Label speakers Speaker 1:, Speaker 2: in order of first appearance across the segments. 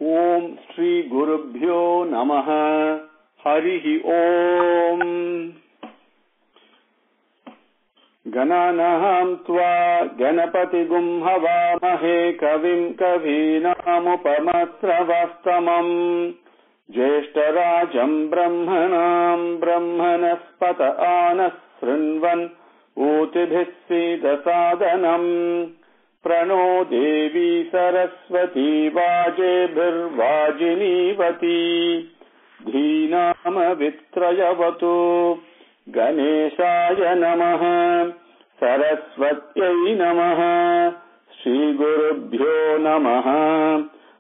Speaker 1: ఓం శ్రీ గురుభ్యో నమః. హరి ఓం. గణానాం త్వా గణపతిగుం హవామహే కవిం కవీనాముపమస్రవస్తమం జ్యేష్ఠరాజం బ్రహ్మణాం బ్రహ్మణస్పత ఆనః శృణ్వన్ ఊతిభిः సీదసాదనం. ప్రణో దేవీ సరస్వతీ వాజేభిర్వాజినీవతి. ధీనామవిత్రయవతు. గణేశాయ నమః. సరస్వత్యై నమః. శ్రీగురుభ్యో నమః.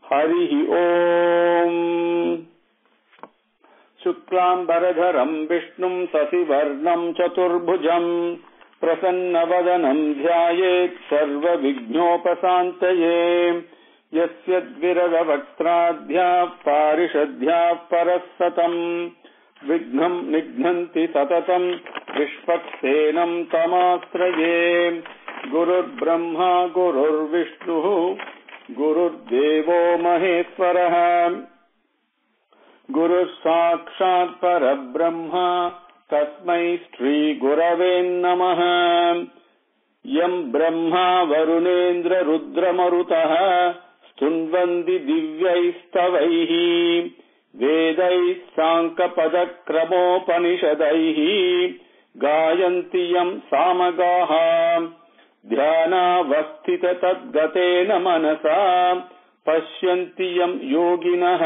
Speaker 1: హరి ఓం. శుక్లాంబరధరం విష్ణుం శశివర్ణం చతుర్భుజం ప్రసన్నవదనం ధ్యాయేత్ సర్వవిఘ్నోపశాంతయే. యస్య ద్విరదవక్త్రాద్యాః పారిషద్యాః పరస్సతం విఘ్నం నిఘ్నంతి సతతం విష్పక్సేనం తమాశ్రయే. గురుర్బ్రహ్మా గురుర్విష్ణుః గురుర్దేవో మహేశ్వరః. గురుః సాక్షాత్ పరబ్రహ్మ తస్మై శ్రీ గురవే నమః. యం బ్రహ్మా వరుణేంద్ర రుద్రమరుతః స్తున్వంతి దివ్యైస్తవైః వేదైః సాంఖ్యపదక్రమోపనిషదైః గాయంతి యం సామగాః. ధ్యానావస్థిత తద్గతేన మనసా పశ్యంతి యం యోగినః.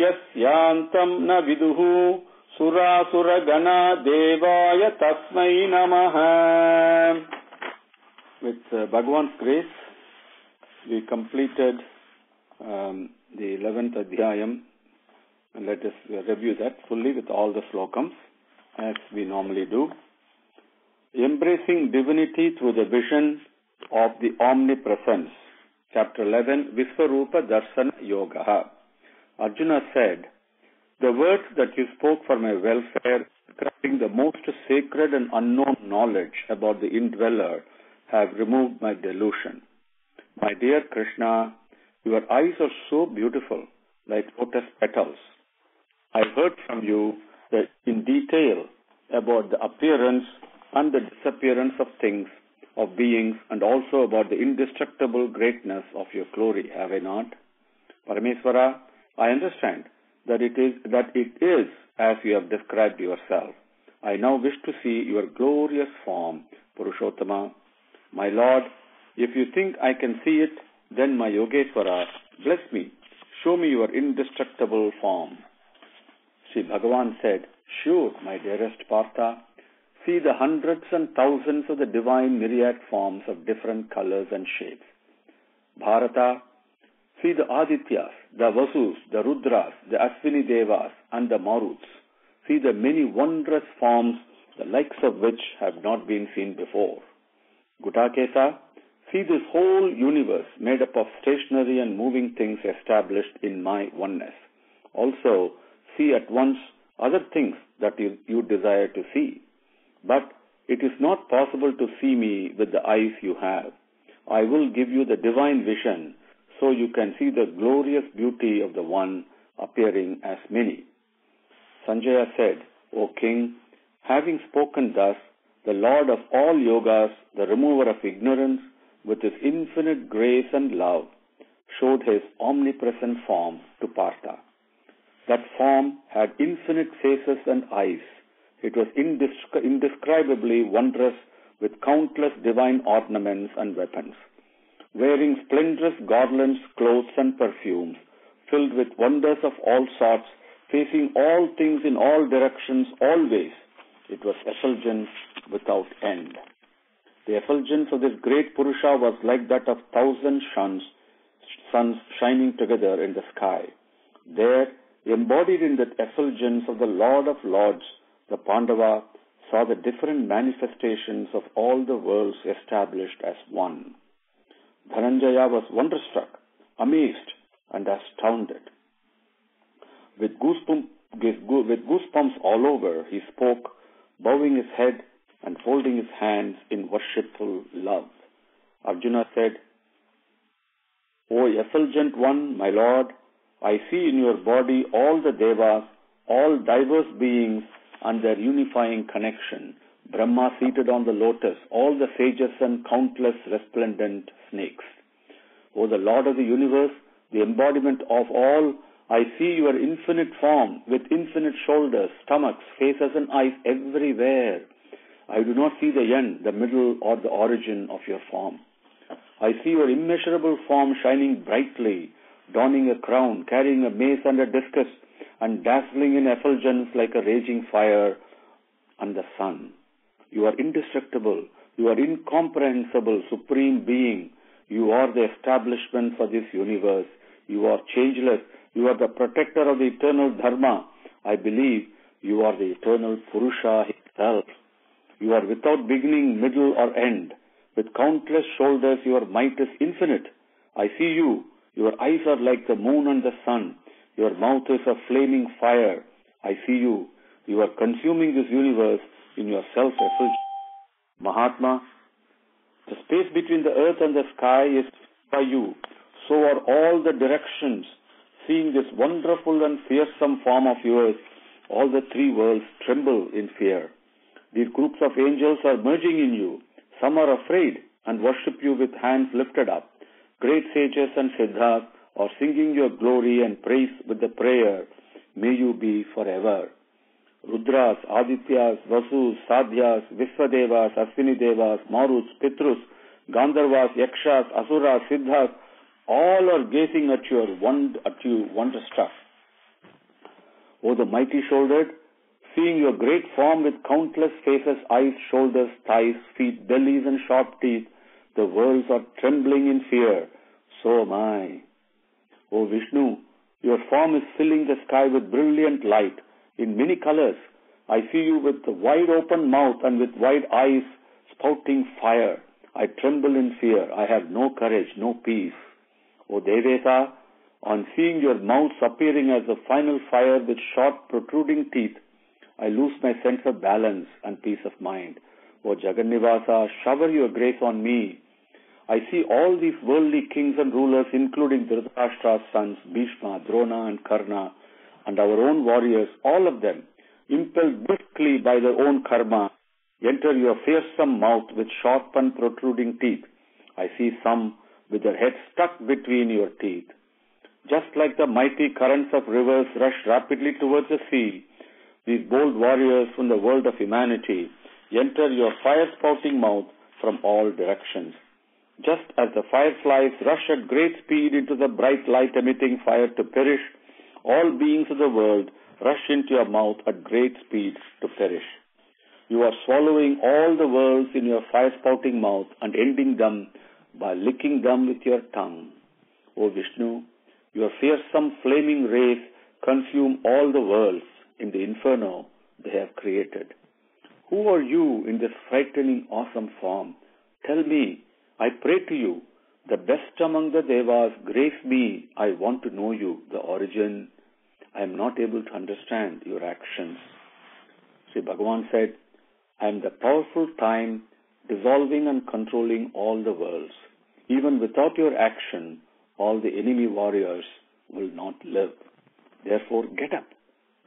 Speaker 1: యస్యాంతం న విదుః సురాసురగణా దేవాయ తస్మై నమః. With Bhagavan's grace, we completed the 11th Adhyayam, and let us review that fully with all the slokams as we normally do. Embracing divinity through the vision of the omnipresence. Chapter 11, Visvarupa Darshana Yoga. Arjuna said, "The words that you spoke for my welfare, describing the most sacred and unknown knowledge about the indweller, have removed my delusion. My dear Krishna, your eyes are so beautiful, like lotus petals. I heard from you that in detail about the appearance and the disappearance of things, of beings, and also about the indestructible greatness of your glory, have I not? Parameswara, I understand that it is as you have described yourself. I now wish to see your glorious form, Purushottama. My Lord, if you think I can see it, then my Yogeshwara, bless me, show me your indestructible form." Sri Bhagavan said, "Sure, my dearest Partha, see the hundreds and thousands of the divine myriad forms of different colors and shapes. Bharata, see the Adityas, the Vasus, the Rudras, the Ashwini Devas, and the Maruts. See the many wondrous forms, the likes of which have not been seen before. Gutakesa, see this whole universe made up of stationary and moving things established in my oneness. Also, see at once other things that you desire to see. But it is not possible to see me with the eyes you have. I will give you the divine vision, so you can see the glorious beauty of the one appearing as many." Sanjaya said, "O king, having spoken thus, the Lord of all yogas, the remover of ignorance, with his infinite grace and love, showed his omnipresent form to Partha. That form had infinite faces and eyes. It was indescribably wondrous, with countless divine ornaments and weapons. Wearing splendorous garlands, clothes, and perfumes, filled with wonders of all sorts, facing all things in all directions always, it was effulgent without end. The effulgence of this great Purusha was like that of 1,000 suns shining together in the sky. There, embodied in that effulgence of the Lord of Lords, the Pandava saw the different manifestations of all the worlds established as one. Dhananjaya was wonderstruck, amazed, and astounded. With goosebumps all over, he spoke, bowing his head and folding his hands in worshipful love. Arjuna said, O effulgent one, my Lord, I see in your body all the Devas, all diverse beings and their unifying connection. Brahma seated on the lotus, all the sages and countless resplendent snakes. O the Lord of the universe, the embodiment of all, I see your infinite form with infinite shoulders, stomachs, faces and eyes everywhere. I do not see the end, the middle or the origin of your form. I see your immeasurable form shining brightly, donning a crown, carrying a mace and a discus, and dazzling in effulgence like a raging fire and the sun. You are indestructible. You are incomprehensible, supreme being. You are the establishment for this universe. You are changeless. You are the protector of the eternal Dharma. I believe you are the eternal Purusha himself. You are without beginning, middle or end. With countless shoulders, your might is infinite. I see you. Your eyes are like the moon and the sun. Your mouth is a flaming fire. I see you. You are consuming this universe in your self-effulgence. Mahatma, the space between the earth and the sky is by you. So are all the directions. Seeing this wonderful and fearsome form of yours, all the three worlds tremble in fear. These groups of angels are merging in you. Some are afraid and worship you with hands lifted up. Great sages and siddhas are singing your glory and praise with the prayer, may you be forever. Rudras, Adityas, Vasus, Sadhyas, Visvadevas, Aswini Devas, Maruts, Pitrus, Gandharvas, Yakshas, Asuras, Siddhas, all are gazing at you wonderstruck. O the mighty-shouldered, seeing your great form with countless faces, eyes, shoulders, thighs, feet, bellies and sharp teeth, the worlds are trembling in fear. So am I. O Vishnu, your form is filling the sky with brilliant light in many colors. I see you with a wide open mouth and with wide eyes spouting fire. I tremble in fear. I have no courage, no peace. O Devesa, on seeing your mouths appearing as the final fire with short protruding teeth, I lose my sense of balance and peace of mind. O Jagannivasa, shower your grace on me. I see all these worldly kings and rulers, including Dhritarashtra's sons, Bhishma, Drona and Karna, and our own warriors, all of them, impelled briskly by their own karma, enter your fearsome mouth with sharp and protruding teeth. I see some with their heads stuck between your teeth. Just like the mighty currents of rivers rush rapidly towards the sea, these bold warriors from the world of humanity enter your fire-spouting mouth from all directions. Just as the fireflies rush at great speed into the bright light-emitting fire to perish, all beings of the world rush into your mouth at great speed to perish. You are swallowing all the worlds in your fire-spouting mouth and ending them by licking them with your tongue. O Vishnu, your fearsome flaming rays consume all the worlds in the inferno they have created. Who are you in this frightening, awesome form? Tell me, I pray to you, the best among the Devas, grace me, I want to know you, the origin. I am not able to understand your actions. Sri Bhagavan said, I am the powerful time dissolving and controlling all the worlds. Even without your action, all the enemy warriors will not live. Therefore, get up,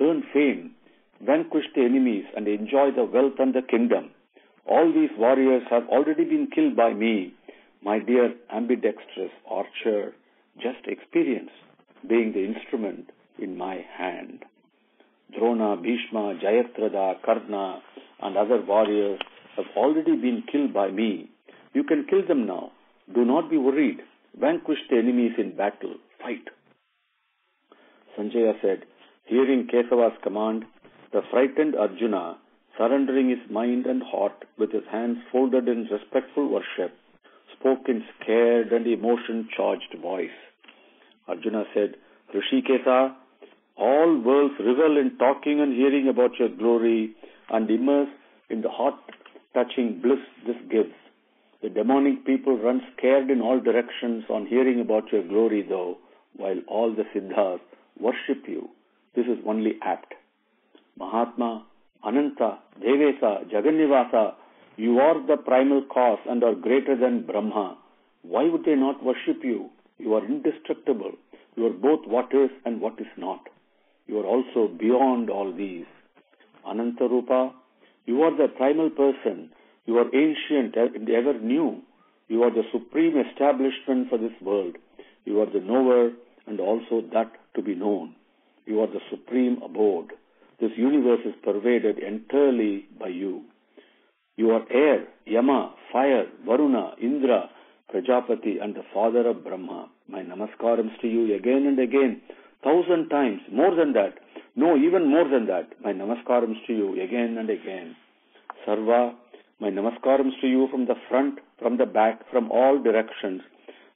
Speaker 1: earn fame, vanquish the enemies and enjoy the wealth and the kingdom. All these warriors have already been killed by me, my dear ambidextrous archer. Just experience being the instrument in my hand. Drona, Bhishma, Jayadratha, Karna and other warriors have already been killed by me. You can kill them now. Do not be worried. Vanquish the enemies in battle. Fight. Sanjaya said, hearing Kesava's command, the frightened Arjuna, surrendering his mind and heart with his hands folded in respectful worship, spoke in scared and emotion-charged voice. Arjuna said, Hrishikesa, all worlds revel in talking and hearing about your glory and immerse in the heart-touching bliss this gives. The demonic people run scared in all directions on hearing about your glory, though, while all the siddhas worship you. This is only apt. Mahatma, Ananta, Devesa, Jagannivasa, you are the primal cause and are greater than Brahma. Why would they not worship you? You are indestructible. You are both what is and what is not. You are also beyond all these. Anantarupa, you are the primal person. You are ancient and ever new. You are the supreme establishment for this world. You are the knower and also that to be known. You are the supreme abode. This universe is pervaded entirely by you. You are air, Yama, fire, Varuna, Indra, Prajapati, and the father of Brahma. My namaskarams to you again and again, 1,000 times, more than that. No, even more than that. My namaskarams to you again and again. Sarva, my namaskarams to you from the front, from the back, from all directions.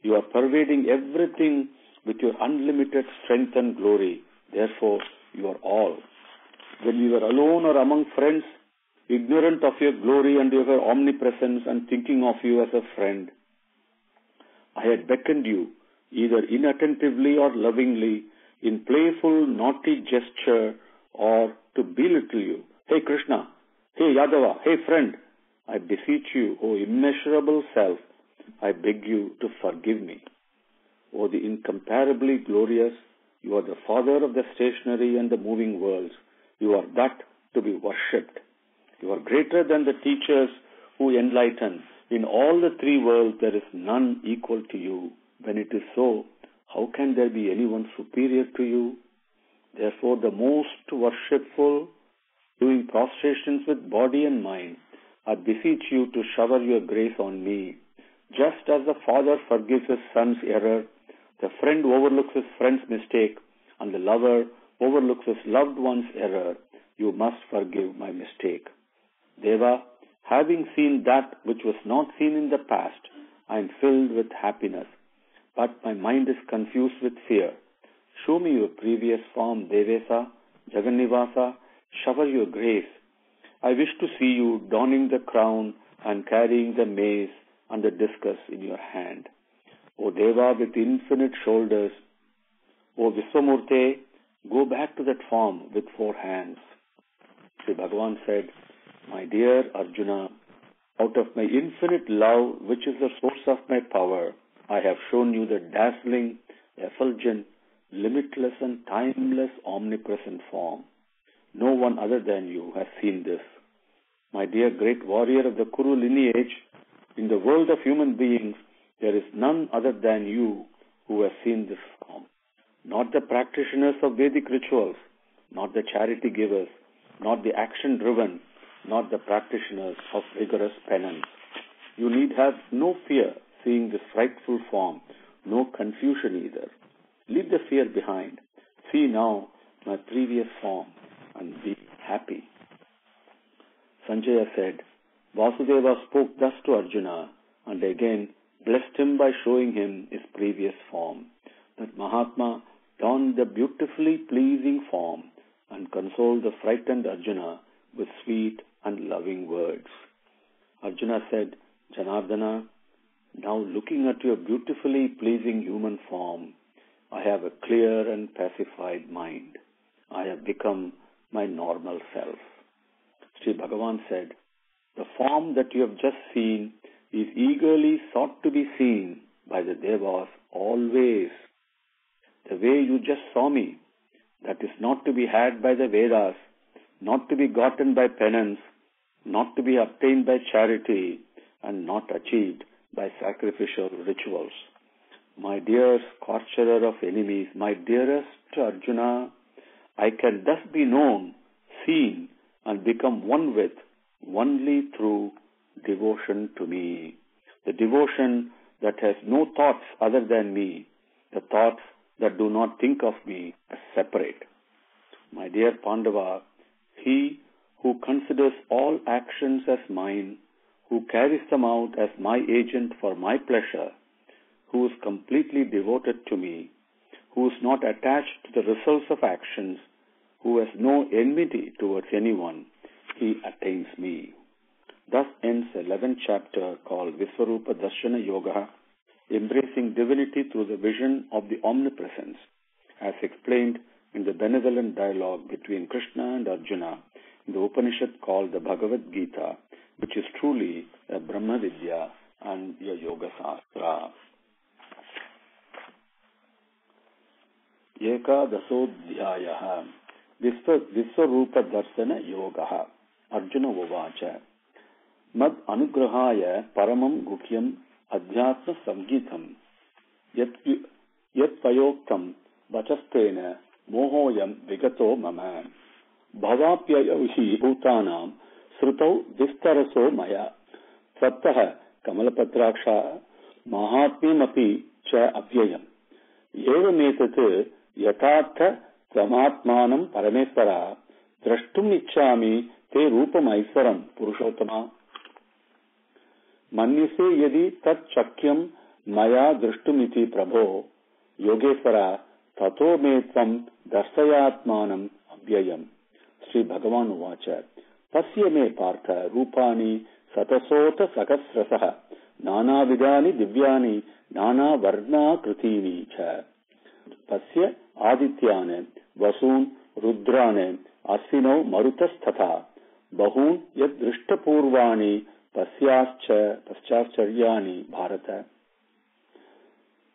Speaker 1: You are pervading everything with your unlimited strength and glory. Therefore, you are all. When we were alone or among friends, ignorant of your glory and your omnipresence and thinking of you as a friend, I had beckoned you, either inattentively or lovingly, in playful, naughty gesture, or to belittle you. Hey Krishna, hey Yadava, hey friend, I beseech you, O immeasurable self, I beg you to forgive me. O the incomparably glorious, you are the father of the stationary and the moving worlds. You are that to be worshipped. You are greater than the teachers who enlighten. In all the three worlds there is none equal to you. When it is so, how can there be anyone superior to you? Therefore the most worshipful, doing prostrations with body and mind, I beseech you to shower your grace on me. Just as the father forgives his son's error, the friend overlooks his friend's mistake, and the lover overlooks his loved one's error, you must forgive my mistake. Deva, having seen that which was not seen in the past, I am filled with happiness, but my mind is confused with fear. Show me your previous form, Devesa, Jagannivasa, shower your grace. I wish to see you donning the crown and carrying the mace and the discus in your hand. O Deva with infinite shoulders, O Visvamurte, go back to that form with 4 hands. Sri Bhagavan said, my dear Arjuna, out of my infinite love, which is the source of my power, I have shown you the dazzling, effulgent, limitless and timeless omnipresent form. No one other than you has seen this. My dear great warrior of the Kuru lineage, in the world of human beings, there is none other than you who has seen this form. Not the practitioners of Vedic rituals, not the charity givers, not the action-driven, not the practitioners of vigorous penance. You need have no fear seeing this frightful form, no confusion either. Leave the fear behind. See now my previous form and be happy. Sanjaya said, Vasudeva spoke thus to Arjuna and again blessed him by showing him his previous form. That Mahatma donned the beautifully pleasing form and consoled the frightened Arjuna with sweet and loving words. Arjuna said, Janardana, now looking at your beautifully pleasing human form, I have a clear and pacified mind. I have become my normal self. Sri Bhagavan said, the form that you have just seen is eagerly sought to be seen by the Devas always. The way you just saw me, that is not to be had by the Vedas, not to be gotten by penance, not to be obtained by charity, and not achieved by sacrificial rituals. My dear scorcher of enemies, my dearest Arjuna, I can thus be known, seen, and become one with only through devotion to me. The devotion that has no thoughts other than me, the thoughts that do not think of me as separate. My dear Pandava, he who considers all actions as mine, who carries them out as my agent for my pleasure, who is completely devoted to me, who is not attached to the results of actions, who has no enmity towards anyone, he attains me. Thus ends the 11th chapter called Visvarupa Darshana Yoga, embracing divinity through the vision of the omnipresence, as explained in the benevolent dialogue between Krishna and Arjuna in the Upanishad called the Bhagavad Gita, which is truly a Brahma Vidya and a Yoga Sastra. एकादशोऽध्यायः विश्वरूपदर्शनयोगः। Arjun उवाच मद् अनुग्रहाय परमं गुह्यम् अध्यात्मसंगीतम् यत्पयोक्तं वचस्तेन मोहोऽयं विगतो मम। भवाप्ययौ हि भूतानां श्रुतौ विस्तरसो मया सप्तः कमलपत्राक्षा महात्म्यमपि च अव्ययम्। एवमेतत् यथार्थ त्वमात्मानं परमेश्वर द्रष्टुम् इच्छामि ते रूपमैश्वरं पुरुषोत्तमा। मन्यसे यदि तच्चक्यं मया दृष्टुमिति प्रभो योगेश्वर ततो मे त्वं दर्शयात्मानम् अव्ययम्। श्री भगवान् उवाच पश्य मे पार्थ रूपाणि शतशोऽथ सहस्रशः नानाविधानि दिव्यानि नानावर्णाकृतीनि च। पश्य आदित्यान् वसून् रुद्रान् अश्विनौ मरुतस्तथा बहून् यदृष्टपूर्वाणि पश्चाश्चर्याणि भारत।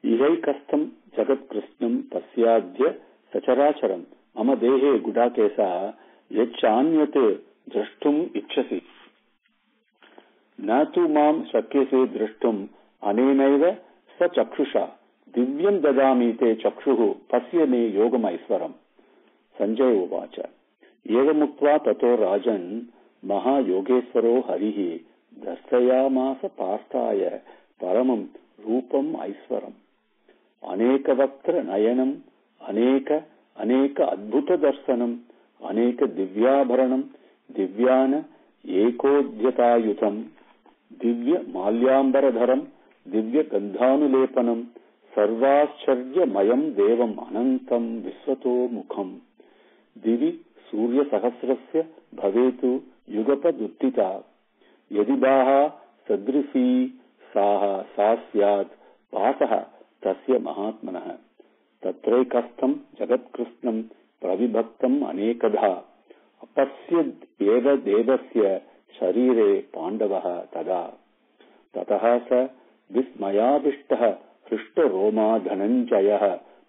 Speaker 1: इहैकस्थं जगत्कृष्णं पश्याद्य सचराचरं मम देहे गुडाकेशः यच्चान्यत् द्रष्टुम् इच्छसि न तु मां शक्यसे द्रष्टुम् अनेनैव सचक्षुषा दिव्यं ददामि ते चक्षुः पश्य मे योगमैश्वरम्। संजय उवाच एवमुक्त्वा ततो राजन् महायोगेश्वरो हरिः दर्शयामास पार्थाय परमं रूपम् ऐश्वरम्। अनेकवक्त्र नयनम् अनेक अद्भुत दर्शनम् अनेक दिव्याभरणम् दिव्यान एकोद्यतायुतम् दिव्य माल्याम्बरधरम् दिव्य गन्धानुलेपनम् सर्वाश्चर्यमयम् देवम् अनन्तम् विश्वतो मुखम्। दिवि सूर्यसहस्रस्य भवेतु युगपदुत्थिता यदि बाहा सदृशी सा स्यात् वासः तस्य महात्मनः। तत्रैकस्थं जगत्कृष्णं प्रविभक्तम् अनेकधा अपश्यद् एव देवस्य शरीरे पाण्डवः तदा। ततः स विस्मयाविष्टः हृष्टरोमा धनञ्जयः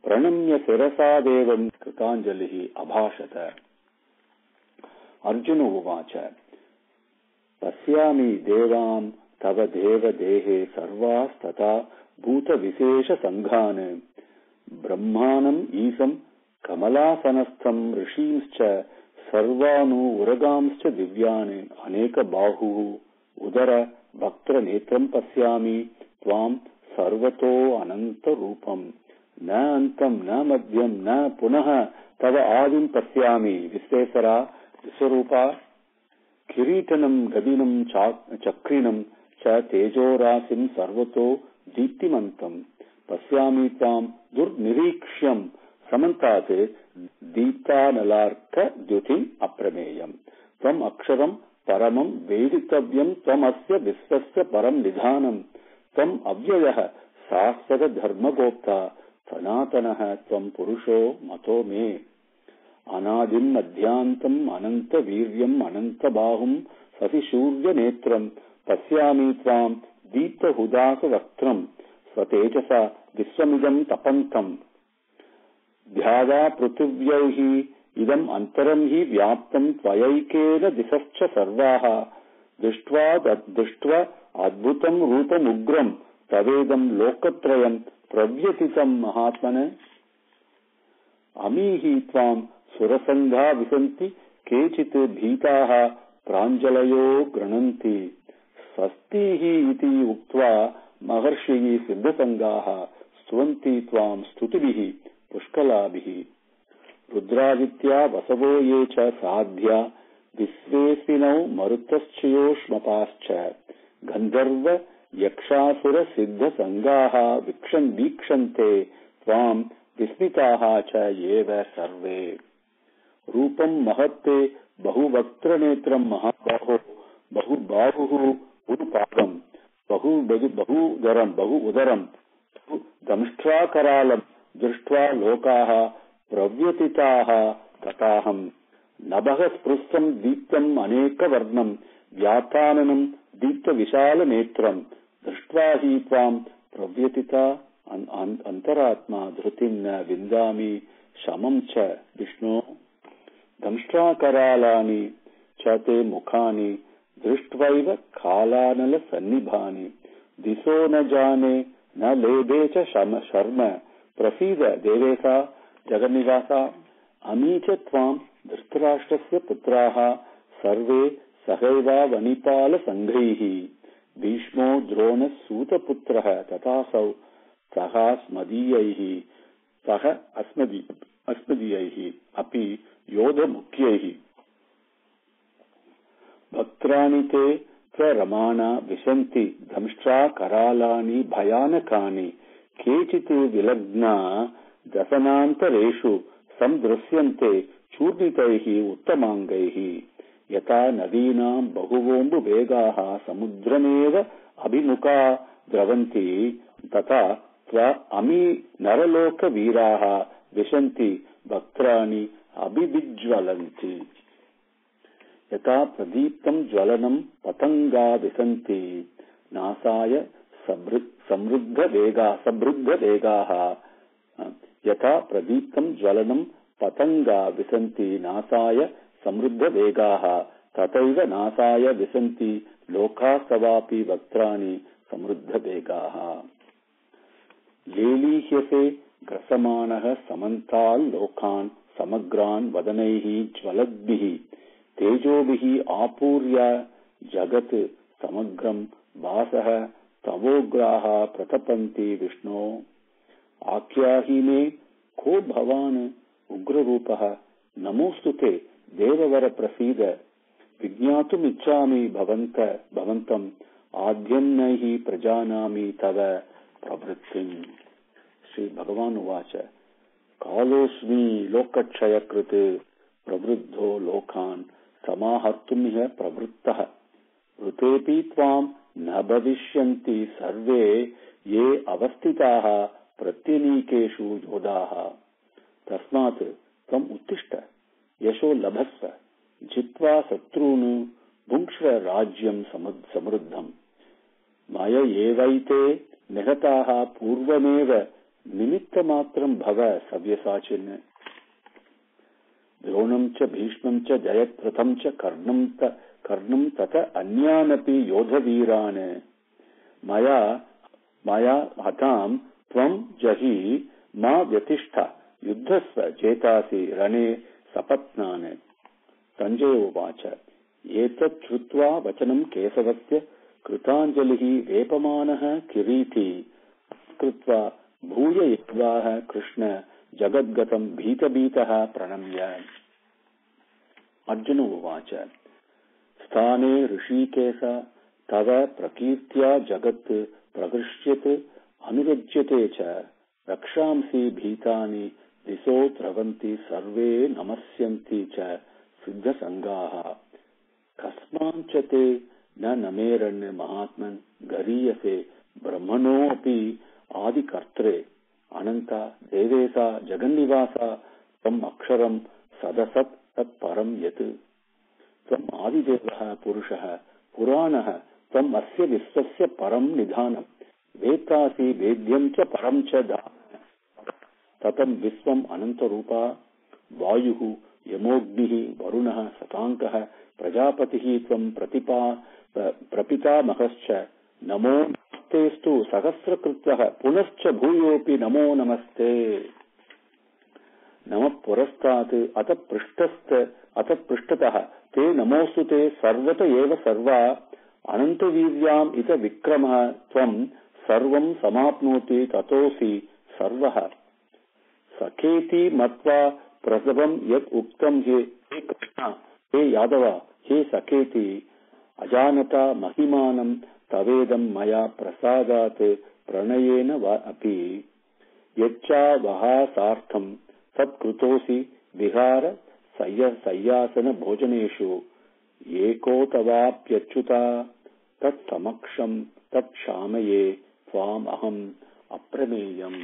Speaker 1: प्रणम्य शिरसा देवं कृताञ्जलिः अभाषत। अर्जुन उवाच पश्यामि देवां तव देवदेहे सर्वास्तथा भूतविशेषसङ्घान् ब्रह्माणम् ईशं कमलासनस्थं ऋषींश्च सर्वानुरगांश्च दिव्यान् अनेकबाहुः उदर वक्त्रनेत्रं पश्यामि त्वां सर्वतो अनन्तरूपम् न अन्तं न मध्यं न पुनः तव आदिं पश्यामि विश्वेश्वरा विश्वरूपा। किरीटनं गदिनं चक्रिणं च तेजोराशिं सर्वतो दीप्तिमन्तं पश्यामि त्वां दुर्निरीक्ष्यं समन्तात् दीप्तानलार्कद्युतिम् अप्रमेयम्। त्वम् अक्षरं परमं वेदितव्यं त्वमस्य विश्वस्य परं निधानम्। त्वम् अव्ययः शाश्वत धर्मगोप्ता सनातनः त्वं पुरुषो मतो मे। अनादिम् मध्यान्तम् अनन्तवीर्यम् अनन्तबाहुं शशिशूर्यनेत्रम् पश्यामि त्वां दीप्तहुदासवक्त्रम् स्वतेजसा विश्वमिदम् तपन्तम्। ध्यावा पृथिव्यै हि इदम् अन्तरं हि व्याप्तं त्वयैकेन दिशश्च सर्वाः दृष्ट्वा अद्भुतं रूपमुग्रं तवेदं लोकत्रयं प्रव्यथितं महात्मने। अमीहि त्वां सुरसङ्घा विसन्ति केचित् भीताः प्राञ्जलयो गृह्णन्ति स्वस्तिः इति उक्त्वा महर्षिः सिद्धसङ्घाः स्तुवन्ति त्वां स्तुतिभिः पुष्कलाभिः। रुद्रादित्या वसवो ये च साध्या विश्वेस्मिनौ मरुतश्चयोष्मपाश्च गन्धर्व यक्षासुर सिद्धसङ्घाः वीक्षन्ते त्वां विस्मिताः च एव सर्वे। रूपं महत्ते बहुवक्त्रनेत्रं महाबाहो बहुबाहुः बहुपादं बहुदरं बहुउदरं दंष्ट्राकरालं दृष्ट्वा लोकाः प्रव्यथिताः तथाहम्। नभः स्पृष्टं दीप्तम् अनेकवर्णं व्याताननं दीप्तविशालनेत्रं दृष्ट्वा हि त्वां प्रव्यथिता अन्तरात्मा धृतिं न विन्दामि शमं च विष्णो दंष्ट्राकरालानि च ते मुखानि दृष्ट्वैव कालानलसन्निभानि दिशो न जाने न लेभे च शर्म प्रसीद देवेशा जगन्निवासा अमी च त्वां धृतराष्ट्रस्य पुत्राः सर्वे सहैवावनिपालसङ्घैः भीष्मो द्रोणः सूतपुत्रः तथासौ सह अस्मदीयैः अपि योधमुख्यैः भक्त्राणि ते प्ररमाणा विशन्ति दंष्ट्रा करालानि भयानकानि केचित् विलग्ना दशनान्तरेषु संदृश्यन्ते चूर्णितैः उत्तमाङ्गैः यथा नदीनां बहुवोऽम्बुवेगाः समुद्रमेव अभिमुखा द्रवन्ति तथा अमी नरलोकवीराः विशन्ति वक्त्राणि अभिविज्वलन्ति यथा प्रदीप्तं ज्वलनं पतंगा विसन्ति नासाय सबृद्धवेगाः यथा प्रदीप्तं ज्वलनं पतंगा विसन्ति नासाय समृद्धवेगाः तथैव नासाय विसन्ति लोकास्तवापि वक्त्राणि समृद्धवेगाः लेलीह्यसे ग्रसमानः समन्ताल् लोकान् समग्रान् वदनैः ज्वलद्भिः तेजोभिः आपूर्य जगत् समग्रं वासः तवोग्राः प्रतपन्ति विष्णो आख्याहि मे को भवान् उग्ररूपः नमोस्तुते देववर प्रसीद विज्ञातुमिच्छामि भवन्तम् आद्यं नहि प्रजानामि तव प्रवृत्तिम्। श्री भगवान् उवाच कालोऽस्मि लोकक्षयकृत् प्रवृद्धो लोकान् समाहर्तुमिह प्रवृत्तः ऋतेऽपि त्वां न भविष्यन्ति सर्वे ये अवस्थिताः प्रत्यनीकेषु योधाः तस्मात् त्वम् उत्तिष्ठ यशो लभस्व जित्वा शत्रून् भुङ्क्ष्व राज्यं समृद्धम् मय एवैते निहताः पूर्वमेव निमित्तमात्रं भव सव्यसाचिन् द्रोणं च भीष्मं च जयद्रथं च कर्णं तथ अन्यानपि योधवीरान् मया हतां त्वं जहि मा व्यतिष्ठ युद्धस्व चेतासि रणे सपत्नान्। सञ्जय उवाच एतत् श्रुत्वा वचनं केशवस्य कृताञ्जलिः वेपमानः किरीटी कृत्वा भूय यद्वाह कृष्ण जगद्गतं भीतभीतः प्रणम्य। अर्जुन उवाच स्थाने ऋषिकेश तव प्रकीर्त्या जगत् प्रहृष्यते अनुरज्यते च रक्षांसि भीतानि दिशो द्रवन्ति सर्वे नमस्यन्ति च सिद्धसङ्गाः कस्माञ्च ते न नमेरण्य महात्मन् गरीयसे ब्रह्मणोऽपि आदिकर्त्रे अनन्ता देवेशा जगन्निवासा त्वम् अक्षरं सदसत् तत्परं यत् त्वम् आदिदेवः पुरुषः पुराणः त्वम् अस्य विश्वस्य परं निधानम् वेत्तासि वेद्यं च परं च ततं विश्वम् अनन्तरूपा वायुः यमोऽग्निः वरुणः शताङ्कः प्रजापतिः त्वं प्रपितामहश्च नमो नमस्तेस्तु सहस्रकृत्वः पुनश्च भूयोऽपि नमो नमस्ते नमः पुरस्तात् अथ पृष्ठतः ते नमोऽस्तु ते सर्वत एव सर्वा अनन्तवीर्याम् इत विक्रमः त्वं सर्वं समाप्नोति ततोऽसि सर्वः सखेति मत्वा प्रसवं यत् उक्तं हे कृष्ण हे यादव हे सखेति अजानता महिमानं तवेदं मया प्रसादात् प्रणयेन वा अपि यच्चावहासार्थं तत्कृतोऽसि विहार सय्यासन भोजनेषु एको तवाप्यच्युता तत्समक्षं तत्क्षामये त्वामहम् अप्रमेयम्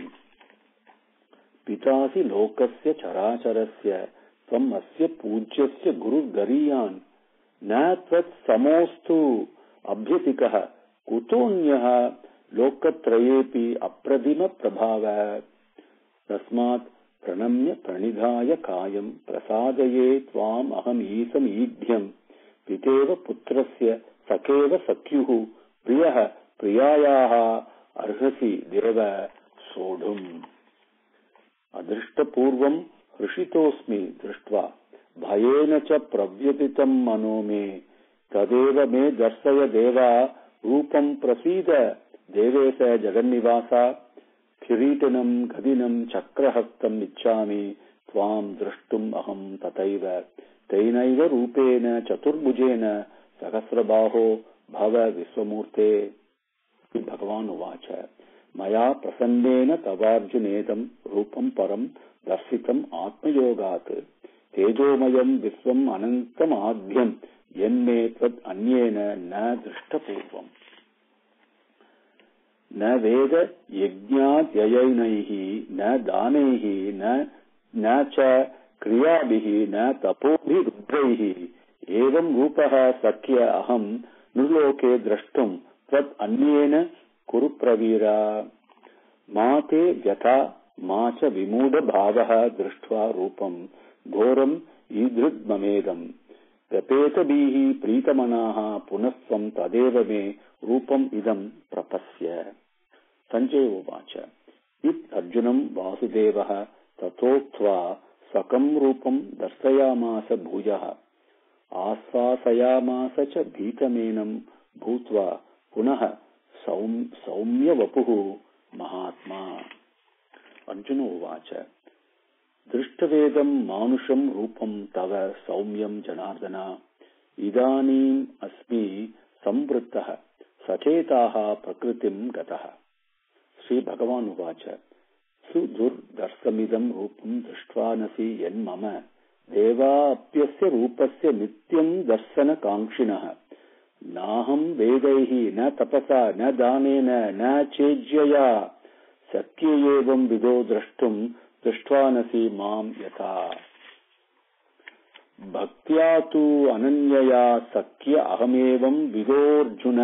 Speaker 1: पितासि लोकस्य चराचरस्य त्वम् अस्य पूज्यस्य गुरुर्गरीयान् न त्वत्समोऽस्तु अभ्यसिकः कुतोऽन्यः लोकत्रयेऽपि अप्रतिम प्रभावः तस्मात् प्रणम्य प्रणिधाय कायं प्रसादये त्वाम् अहमीशम् ईढ्यम् पितेव पुत्रस्य सखेव सख्युः प्रियः प्रियायाः अर्हसि देव सोढुम्। अदृष्टपूर्वम् हृषितोऽस्मि दृष्ट्वा भयेन च प्रव्यथितम् मनो मे तदेव मे दर्शय देवा रूपम् प्रसीद देवेश जगन्निवासा। किरीटनम् गदिनम् चक्रहस्तम् इच्छामि त्वाम् द्रष्टुम् अहम् तथैव तेनैव रूपेण चतुर्भुजेन सहस्रबाहो भव विश्वमूर्ते। भगवान् उवाच मया प्रसन्नेन तवार्जुनेदम् रूपम् परम् दर्शितम् आत्मयोगात् तेजोमयम् विश्वम् अनन्तमाद्यम् यन्मे त्वत् अन्येन न दृष्टपूर्वम्। न वेद यज्ञाद्ययनैः न दानैः न च क्रियाभिः न तपोभिरुद्रैः एवं रूपः शक्य अहम् नृलोके द्रष्टुम् त्वत् अन्येन कुरु प्रवीरा। मा ते व्यथा मा च विमूढ भावः दृष्ट्वा रूपम् घोरम् ईदृग्ममेदम् व्यपेतभिः प्रीतमनाः पुनस्त्वम् तदेव मे रूपम् इदम् प्रपश्य। संजय उवाच इत् अर्जुनम् वासुदेवः ततोक्त्वा स्वकम् रूपम् दर्शयामास भूयः आश्वासयामास च भीतमेनम् भूत्वा पुनः सौम्यवपुः महात्मा। अर्जुन उवाच दृष्टवेदम् मानुषम् रूपम् तव सौम्यम् जनार्दन इदानीम् अस्मि संवृत्तः सचेताः प्रकृतिम् गतः। श्री भगवान् उवाच सुदुर्दर्शमिदम् रूपम् दृष्ट्वानसि यन्मम देवाप्यस्य रूपस्य नित्यम् दर्शनकाङ्क्षिणः नाहम् वेदैः न तपसा न दानेन न चेज्यया शक्य एवम् विदो द्रष्टुम् दृष्ट्वानसि माम् यथा। भक्त्या तु अनन्यया शक्य अहमेवम् विदोऽर्जुन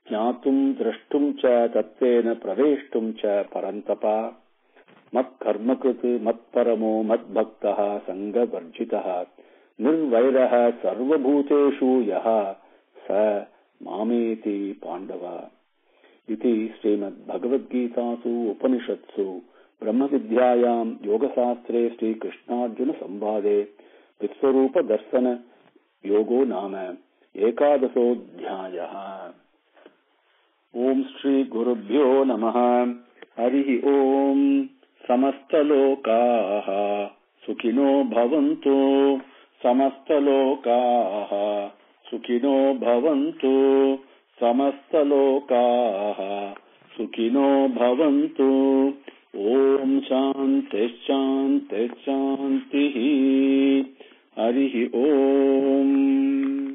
Speaker 1: ज्ञातुम् द्रष्टुम् च तत्त्वेन प्रवेष्टुम् च परन्तप। मत्कर्मकृत् मत्परमो मद्भक्तः सङ्गवर्जितः निर्वैरः सर्वभूतेषु यः स मामेति पाण्डव। इति श्रीमद्भगवद्गीतासु उपनिषत्सु ब्रह्मविद्यायाम् योगशास्त्रे श्रीकृष्णार्जुन संवादे विश्वरूप दर्शन योगो नाम 11ोऽध्यायः। ओम श्री गुरुभ्यो नमः। हरिः ओम। समस्तलोकाः सुखिनो भवन्तु समस्तलोकाः सुखिनो भवन्तु समस्तलोकाः सुखिनो भवन्तु। ओम शान्ति शान्ति शान्तिः। हरिः ओम।